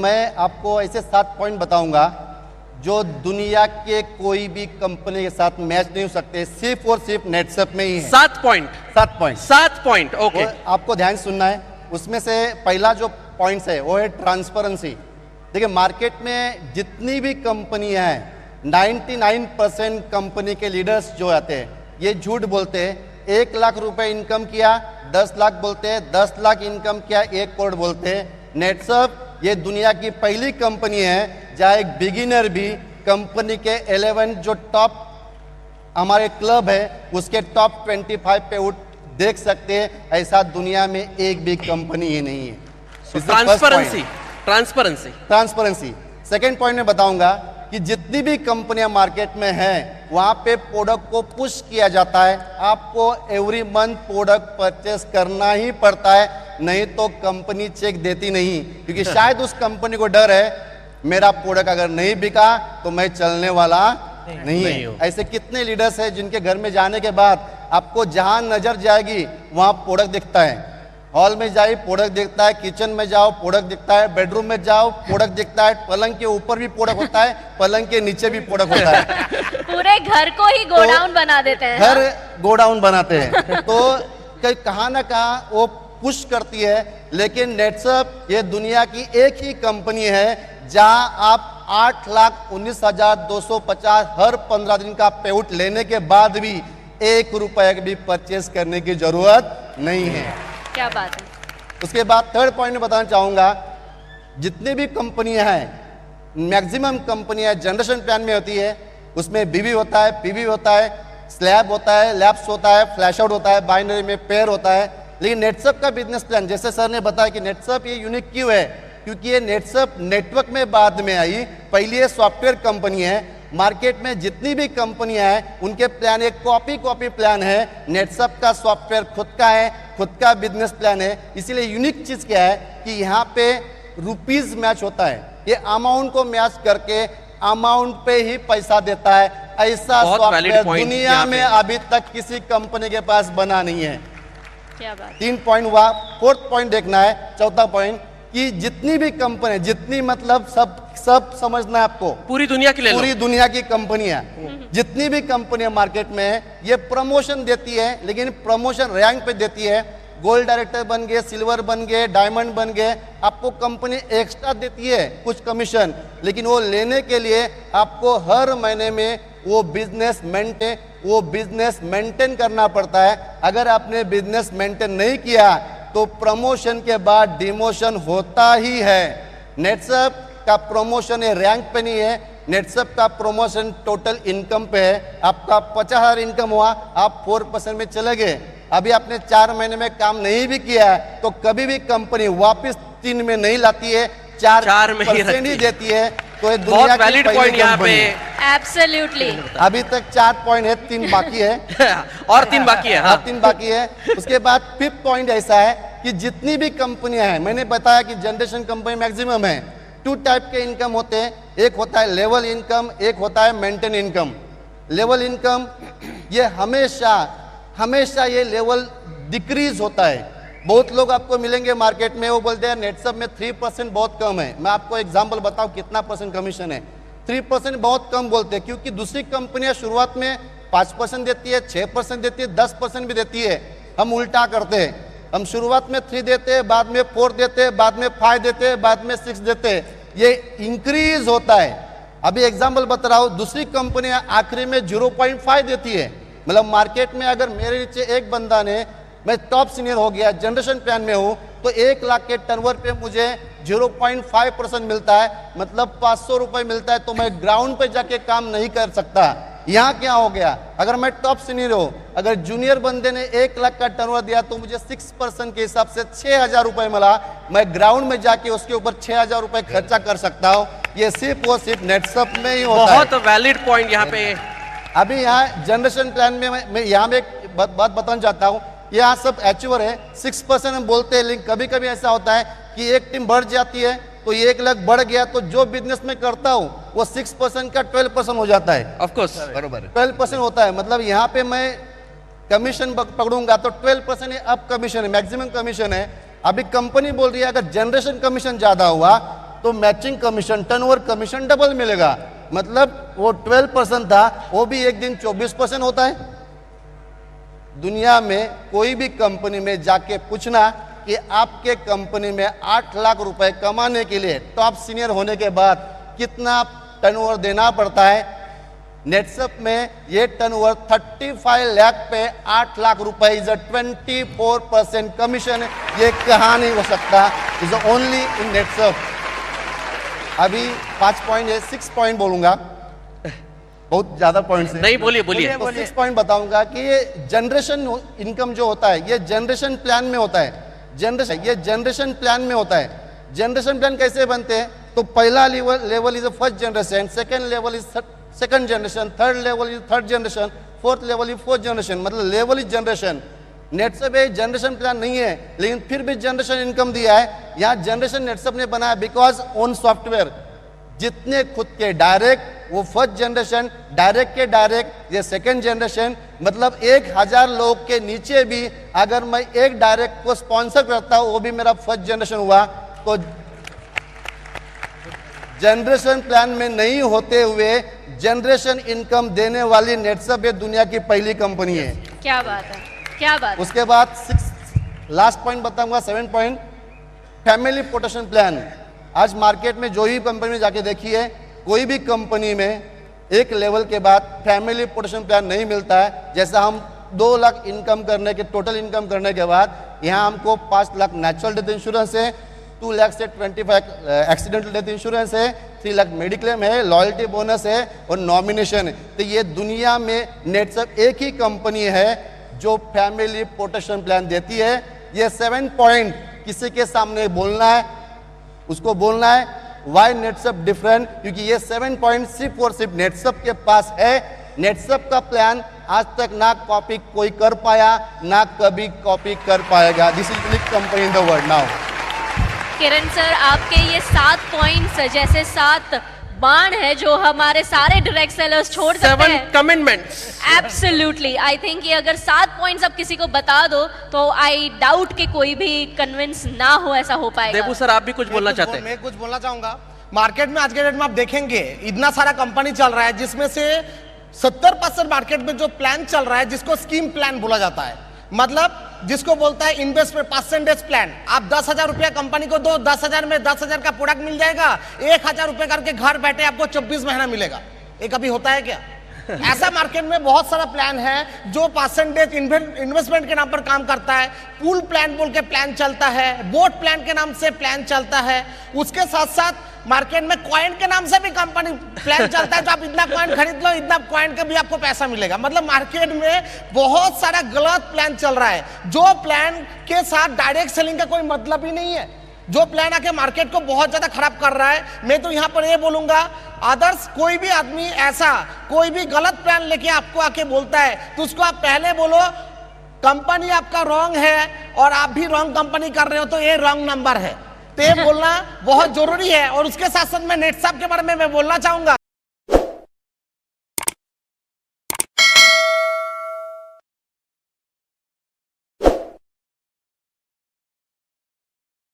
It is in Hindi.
मैं आपको ऐसे 7 पॉइंट बताऊंगा जो दुनिया के कोई भी कंपनी के साथ मैच नहीं हो सकते, सिर्फ और सिर्फ नेटसप में ही है। 7 पॉइंट। 7 point okay. आपको ध्यान सुनना है। उसमें से पहला जो पॉइंट्स है वो है ट्रांसपेरेंसी। देखिए, मार्केट में जितनी भी कंपनियां हैं 99% कंपनी के लीडर्स जो आते हैं ये झूठ बोलते हैं। 1 लाख रुपए इनकम किया 10 लाख बोलते हैं, 10 लाख इनकम किया 1 करोड़ बोलते हैं। नेटसप ये दुनिया की पहली कंपनी है जहां एक बिगिनर भी कंपनी के 11 जो टॉप हमारे क्लब है उसके टॉप 25 पे उठ देख सकते हैं। ऐसा दुनिया में एक भी कंपनी ही नहीं है। ट्रांसपेरेंसी। सेकेंड पॉइंट में बताऊंगा कि जितनी भी कंपनियां मार्केट में हैं वहां पे प्रोडक्ट को पुश किया जाता है। आपको एवरी मंथ प्रोडक्ट परचेस करना ही पड़ता है, नहीं तो कंपनी चेक देती नहीं, क्योंकि शायद उस कंपनी को डर है मेरा प्रोडक्ट अगर नहीं बिका तो मैं चलने वाला नहीं है। ऐसे कितने लीडर्स हैं जिनके घर में जाने के बाद आपको जहां नजर जाएगी वहां प्रोडक्ट दिखता है। हॉल में जाइए प्रोडक्ट दिखता है, किचन में जाओ प्रोडक्ट दिखता है, बेडरूम में जाओ प्रोडक्ट दिखता है, पलंग के ऊपर भी प्रोडक्ट होता है, पलंग के नीचे भी प्रोडक्ट होता है। पूरे घर को ही गोडाउन बना देते हैं। घर गोडाउन बनाते हैं। तो कहां ना कहां वो पुश करती है। लेकिन नेटसप ये दुनिया की एक ही कंपनी है जहां आप 8,19,250 हर 15 दिन का पेआउट लेने के बाद भी 1 रुपए भी परचेस करने की जरूरत नहीं है। क्या बात है। उसके बाद थर्ड पॉइंट में बताना चाहूंगा, जितनी भी कंपनियां हैं मैक्सिमम कंपनियां जनरेशन प्लान में होती है। उसमें बीवी होता है, पीवी होता है, स्लैब होता है, लैप्स होता है, फ्लैश आउट होता है, बाइनरी में पेयर होता है। लेकिन नेटसप का बिजनेस प्लान, जैसे सर ने बताया कि नेटसप ये यूनिक क्यों है, क्योंकि ये नेटसप नेटवर्क में बाद में आई, पहली ये सॉफ्टवेयर कंपनी है। मार्केट में जितनी भी कंपनियां हैं उनके प्लान एक कॉपी प्लान है। नेटसप का सॉफ्टवेयर खुद का है, खुद का बिजनेस प्लान है। इसीलिए यूनिक चीज क्या है कि यहाँ पे रुपीज मैच होता है, ये अमाउंट को मैच करके अमाउंट पे ही पैसा देता है। ऐसा सॉफ्टवेयर दुनिया में अभी तक किसी कंपनी के पास बना नहीं है। क्या बात। 3 पॉइंट हुआ। फोर्थ पॉइंट देखना है, चौथा पॉइंट कि जितनी भी कंपनी, जितनी मतलब सब समझना है आपको, पूरी दुनिया के लिए, पूरी दुनिया की कंपनियां, जितनी भी कंपनियां मार्केट में है ये प्रमोशन देती है, लेकिन प्रमोशन रैंक पे देती है। गोल्ड डायरेक्टर बन गए, सिल्वर बन गए, डायमंड बन गए, आपको कंपनी एक्स्ट्रा देती है कुछ कमीशन, लेकिन वो लेने के लिए आपको हर महीने में वो बिजनेस मेंटेन करना पड़ता है। अगर आपने बिजनेस मेंटेन नहीं किया तो प्रमोशन के बाद डिमोशन होता ही है। नेटसप का प्रमोशन है रैंक पे नहीं है, नेटसप का प्रमोशन टोटल इनकम पे है। आपका 50,000 इनकम हुआ, आप 4% में चले गए, अभी आपने 4 महीने में काम नहीं भी किया है तो कभी भी कंपनी वापस 3 में नहीं लाती है, 4% ही देती है। तो ये दुनिया की पहली कंपनी है। एब्सोल्युटली। अभी तक 4 पॉइंट है, 3 बाकी है। और 3 बाकी है। हाँ। 3 बाकी है। उसके बाद 5th पॉइंट ऐसा है कि जितनी भी कंपनियां हैं, मैंने बताया कि जनरेशन कंपनी मैक्सिमम है। 2 टाइप के इनकम होते हैं, एक होता है लेवल इनकम, एक होता है मेंटेन इनकम। लेवल इनकम ये हमेशा ये लेवल डिक्रीज होता है। बहुत लोग आपको मिलेंगे मार्केट में, वो बोलते हैं नेटसप में 3% बहुत कम है। मैं आपको एग्जांपल बताऊं कितना % कमीशन है। 3% बहुत कम बोलते हैं, क्योंकि दूसरी कंपनियां शुरुआत में 5% देती है, 6% देती है, 10% भी देती है। हम उल्टा करते हैं, हम शुरुआत में 3 देते हैं, बाद में 4 देते हैं, बाद में 5 देते हैं, बाद में 6 देते हैं। ये इंक्रीज होता है। अभी एग्जाम्पल बता रहा हूं, दूसरी कंपनियां आखिरी में 0.5 देती है। मतलब मार्केट में अगर मेरे नीचे एक बंदा ने, मैं टॉप सीनियर हो गया, जनरेशन प्लान में हूं, तो 1 लाख के टर्नओवर पे मुझे 0.5% मिलता है, मतलब 500 रुपए मिलता है। तो मैं ग्राउंड पे जाके काम नहीं कर सकता। यहाँ क्या हो गया, अगर मैं टॉप सीनियर हूं, अगर जूनियर बंदे ने 1 लाख का टर्नओवर दिया तो मुझे 6% के हिसाब से 6,000 रुपए मिला। मैं ग्राउंड में जाके उसके ऊपर 6,000 रुपए खर्चा कर सकता हूँ। ये सिर्फ और सिर्फ नेटसप में ही होता है। बहुत वैलिड पॉइंट यहाँ पे। अभी यहाँ जनरेशन प्लान में मैं यहाँ में एक बात बताना चाहता हूँ। यहाँ सब अचीवर है, 6% हम बोलते हैं, लेकिन कभी कभी ऐसा होता है कि एक टीम बढ़ जाती है तो 1 लाख बढ़ गया, तो जो बिजनेस में करता हूँ वो 6% का 12% हो जाता है। ऑफ कोर्स बरोबर 12% होता है। मतलब यहाँ पे मैं कमीशन पकड़ूंगा तो 12% अब कमीशन है, मैक्सिमम कमीशन है। अभी कंपनी बोल रही है अगर जनरेशन कमीशन ज्यादा हुआ तो matching commission turnover commission double मिलेगा। मतलब वो 12% था, वो भी एक दिन 24% होता है। दुनिया में कोई भी कंपनी में जाके पूछना कि आपके कंपनी में 8 लाख रुपए कमाने के लिए टॉप सीनियर होने के बाद कितना टर्नओवर देना पड़ता है। नेटसप में ये टर्नओवर 35 लाख पे 8 लाख रुपए इज अ 24% कमीशन। ये कहाँ नहीं हो सकता, इज ओनली इन नेटसप। अभी 5 पॉइंट है, 6 पॉइंट बोलूंगा, बहुत ज्यादा पॉइंट्स है। नहीं, बोलिए बोलिए। तो 6 पॉइंट बताऊंगा कि ये जनरेशन इनकम जो होता है ये जनरेशन प्लान में होता है। ये जनरेशन प्लान में होता है। जनरेशन प्लान कैसे बनते हैं? तो पहला level is first generation, second level is second generation, third level is third generation, fourth level is fourth generation. मतलब लेवल इज जनरेशन। नेटसप एक जनरेशन प्लान नहीं है, लेकिन फिर भी जनरेशन इनकम दिया है। यहाँ जनरेशन नेटसप ने बनाया बिकॉज ओन सॉफ्टवेयर जितने खुद के डायरेक्ट, वो फर्स्ट जनरेशन, डायरेक्ट के डायरेक्ट, ये सेकंड जनरेशन। मतलब 1000 लोग के नीचे भी अगर मैं एक डायरेक्ट को स्पॉन्सर करता हूं, वो भी मेरा फर्स्ट जनरेशन हुआ। तो जनरेशन प्लान में नहीं होते हुए जनरेशन इनकम देने वाली नेटसप ये दुनिया की पहली कंपनी है। क्या बात है, क्या बात है। उसके बाद 6 लास्ट पॉइंट बताऊंगा, 7 पॉइंट, फैमिली प्रोटेक्शन प्लान। आज मार्केट में जो ही कंपनी में जाके देखिए, कोई भी कंपनी में एक लेवल के बाद फैमिली प्रोटेक्शन प्लान नहीं मिलता है। जैसा हम 2 लाख इनकम करने के टोटल इनकम करने के बाद यहाँ हमको 5 लाख नेचुरल डेथ इंश्योरेंस है, 2 लाख से 25 एक्सीडेंटल डेथ इंश्योरेंस है, 3 लाख मेडिक्लेम है, लॉयल्टी बोनस है और नॉमिनेशन है। तो ये दुनिया में नेटसप एक ही कंपनी है जो फैमिली प्रोटेक्शन प्लान देती है। ये 7 पॉइंट किसी के सामने बोलना है, उसको बोलना है वाई नेटसप डिफरेंट, क्योंकि ये 7 पॉइंट सिर्फ और सिर्फ नेटसप के पास है। नेटसप का प्लान आज तक ना कॉपी कोई कर पाया, ना कभी कॉपी कर पाएगा। This is unique company in the world now. Kiran sir, आपके ये 7 पॉइंट्स जैसे 7 बाण है जो हमारे सारे डायरेक्ट सेलर्स छोड़ सकते 7 हैं। कमिटमेंट्स। एब्सोल्युटली, आई थिंक ये अगर 7 पॉइंट्स आप किसी को बता दो तो आई डाउट कि कोई भी कन्विंस ना हो, ऐसा हो पाएगा। देबू सर, आप भी कुछ बोलना चाहते हैं? मैं कुछ बोलना चाहूंगा। मार्केट में आज के डेट में आप देखेंगे इतना सारा कंपनी चल रहा है, जिसमें से 70% मार्केट में जो प्लान चल रहा है जिसको स्कीम प्लान बोला जाता है। मतलब जिसको बोलता है इन्वेस्टमेंट परसेंटेज प्लान। आप 10,000 रुपया कंपनी को दो, 10,000 में 10,000 का प्रोडक्ट मिल जाएगा, 1,000 रुपए करके घर बैठे आपको 24 महीना मिलेगा। ये कभी होता है क्या? ऐसा मार्केट में बहुत सारा प्लान है जो परसेंटेज इन्वेस्टमेंट के नाम पर काम करता है। पूल प्लान बोल के प्लान चलता है, बोट प्लान के नाम से प्लान चलता है। उसके साथ साथ मार्केट में कॉइन के नाम से भी कंपनी प्लान चलता है, तो आप इतना कॉइन खरीद लो, इतना कॉइन का भी आपको पैसा मिलेगा। मतलब मार्केट में बहुत सारा गलत प्लान चल रहा है, जो प्लान के साथ डायरेक्ट सेलिंग का कोई मतलब ही नहीं है, जो प्लान आके मार्केट को बहुत ज्यादा खराब कर रहा है। मैं तो यहां पर ये बोलूंगा, अदर्स कोई भी आदमी ऐसा कोई भी गलत प्लान लेके आपको आके बोलता है तो उसको आप पहले बोलो कंपनी आपका रॉन्ग है और आप भी रॉन्ग कंपनी कर रहे हो, तो ये रॉन्ग नंबर है। तो ये बोलना बहुत जरूरी है। और उसके साथ साथ मैं नेटसप के बारे में मैं बोलना चाहूंगा।